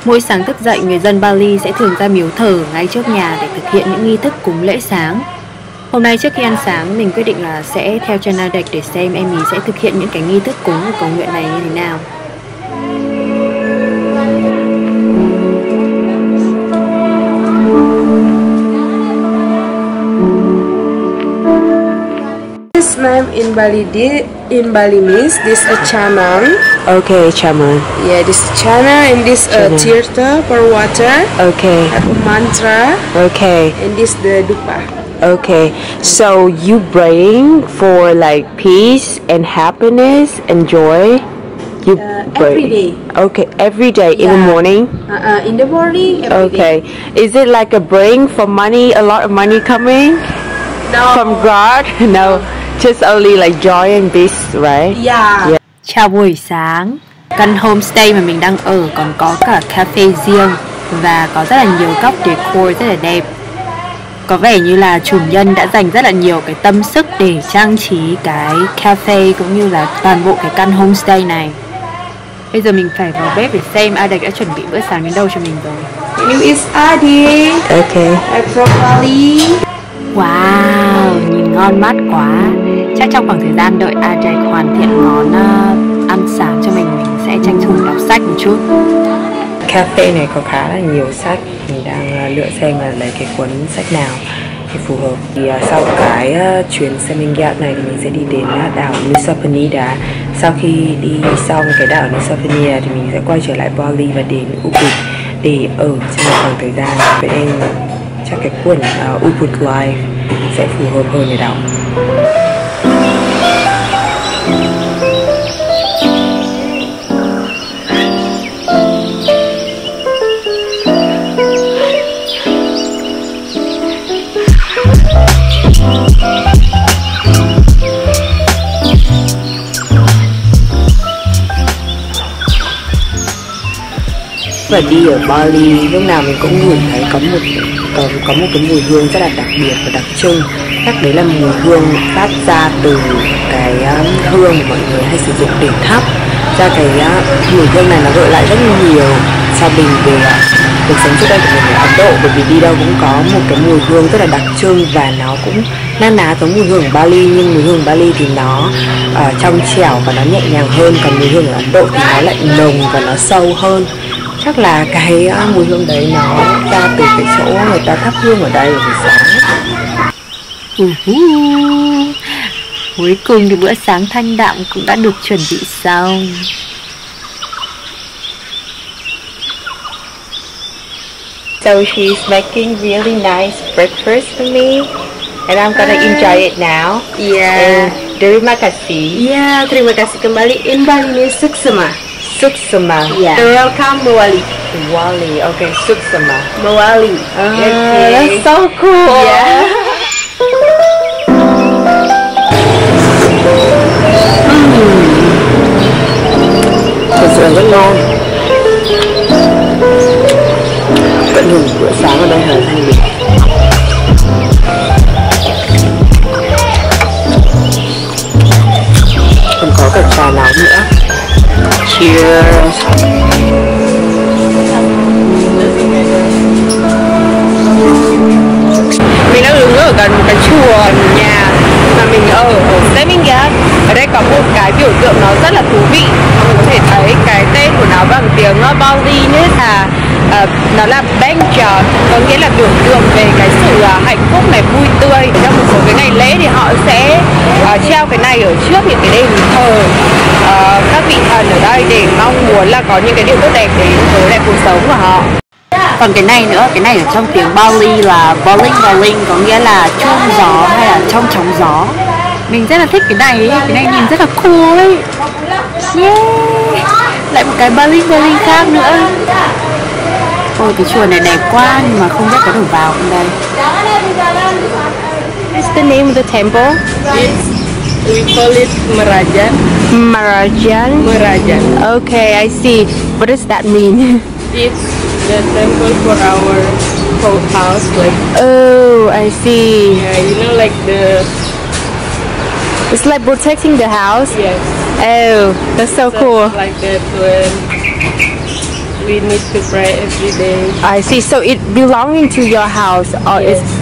Mỗi sáng thức dậy, người dân Bali sẽ thường ra miếu thờ ngay trước nhà để thực hiện những nghi thức cúng lễ sáng. Hôm nay trước khi ăn sáng, mình quyết định là sẽ theo channel lịch để xem em ý sẽ thực hiện những cái nghi thức cúng và cầu nguyện này như thế nào. This name in Bali means this a chaman. Okay, chaman. Yeah, this chana and this tirtha for water. Okay. Have a mantra. Okay. And this the dupa. Okay. So you praying for like peace and happiness and joy? You pray Every day. Okay, every day in the morning. In the morning. Every Okay. day. Is it like a praying for money? A lot of money coming No. from God? No. Just only like joy and peace, right? Yeah. Chào buổi sáng. Căn homestay mà mình đang ở còn có cả cafe riêng và có rất là nhiều góc decor rất là đẹp. Có vẻ như là chủ nhân đã dành rất là nhiều cái tâm sức để trang trí cái cafe cũng như là toàn bộ cái căn homestay này. Bây giờ mình phải vào bếp để xem Olạc đã chuẩn bị bữa sáng đến đâu cho mình rồi. My name is Adi. Okay. I'm from Bali. Wow, nhìn ngon mắt quá. Chắc trong khoảng thời gian đợi Olạc hoàn thiện món ăn sáng cho mình sẽ tranh thủ đọc sách một chút. Cafe này có khá là nhiều sách. Mình đang lựa xem là lấy cái cuốn sách nào thì phù hợp. Thì sau cái chuyến Semingat này thì mình sẽ đi đến đảo Nusa Penida. Sau khi đi xong cái đảo Nusa Penida thì mình sẽ quay trở lại Bali và đến Ubud để ở trong một khoảng thời gian. Vậy nên chắc cái cuốn Ubud Life sẽ phù hợp hơn để đọc. Và đi ở Bali lúc nào mình cũng ngửi thấy có một cái mùi hương rất là đặc biệt và đặc trưng. Chắc đấy là mùi hương phát ra từ cái hương mà mọi người hay sử dụng để thắp ra. Cái mùi hương này nó gợi lại rất nhiều cho mình về cuộc sống trước đây của mình ở Ấn Độ, bởi vì đi đâu cũng có một cái mùi hương rất là đặc trưng và nó cũng na ná giống mùi hương ở Bali, nhưng mùi hương ở Bali thì nó trong trẻo và nó nhẹ nhàng hơn, còn mùi hương ở Ấn Độ thì nó lại nồng và nó sâu hơn. Chắc là cái mùi hương đấy nó ra từ cái chỗ người ta thắp hương ở đây buổi sáng. Cuối cùng thì bữa sáng thanh đạm cũng đã được chuẩn bị xong. So she's making really nice breakfast for me, and I'm gonna enjoy it now. Yeah. And terima kasih. Yeah, terima kasih kembali. In Bali means suksema. Suksema. Yeah. Welcome, Mawali. Wali. Okay, suksema. Mawali. Okay. That's so cool. Yeah. Thật sự là rất ngon. Tận hưởng bữa sáng ở đây là thanh bình. Còn có cả trà nóng nữa. Cheers. Mình đang đứng ở gần một cái chùa nhà mà mình ở Semingat. Ở đây có một cái biểu tượng nó rất là thú vị. Mọi người có thể thấy cái tên của nó bằng tiếng Bali là nó là Bencha, có nghĩa là biểu tượng về cái sự hạnh phúc này, vui tươi. Trong một số cái ngày lễ thì họ sẽ treo cái này ở trước những cái đền thờ các vị thần ở đây để mong muốn là có những cái điều tốt đẹp đến với lại cuộc sống của họ. Còn cái này nữa, cái này ở trong tiếng Bali là bowling, có nghĩa là chuông gió hay là trong chóng gió. Mình rất là thích cái này ấy, cái này nhìn rất là cool ấy. Yeah. Lại một cái bowling khác nữa. Ôi cái chùa này đẹp quá nhưng mà không biết có đủ vào không đây. What's the name of the temple? We call it Merajan. Merajan. Merajan. Okay, I see. What does that mean? It's the temple for our whole house. Like, Oh, I see. yeah, you know, like the. It's like protecting the house. Yes. Oh, that's so cool. Like that when we need to pray every day. I see. So it belonging to your house, or Yes. it's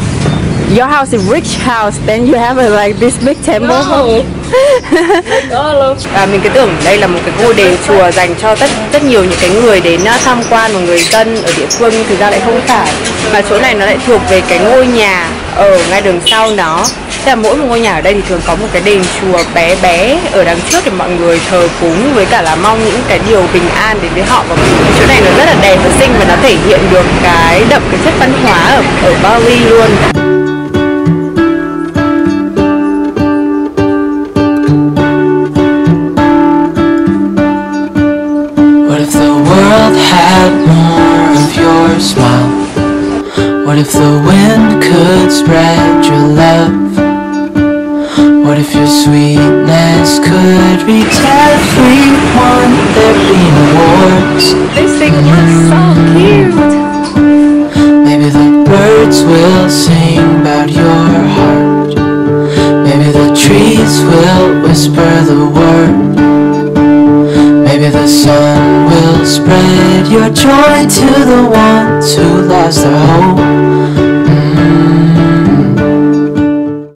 your house is rich house. Then you have a, like this big temple. No. Like all of Mình cứ tưởng đây là một cái ngôi đền chùa dành cho rất nhiều những cái người đến tham quan và người dân ở địa phương, nhưng thực ra lại không phải, mà chỗ này nó lại thuộc về cái ngôi nhà ở ngay đường sau nó. Thế là mỗi một ngôi nhà ở đây thì thường có một cái đền chùa bé bé ở đằng trước để mọi người thờ cúng, với cả là mong những cái điều bình an đến với họ. Và chỗ này nó rất là đẹp và xinh, và nó thể hiện được cái đậm cái chất văn hóa ở Bali luôn. Had more of your smile. What if the wind could spread your love? What if your sweetness could reach everyone? There'd be no wars. This thing looks so cute. Maybe the birds will sing about your heart. Maybe the trees will whisper the word. Maybe the sun will spread your joy to the ones who lost their hope.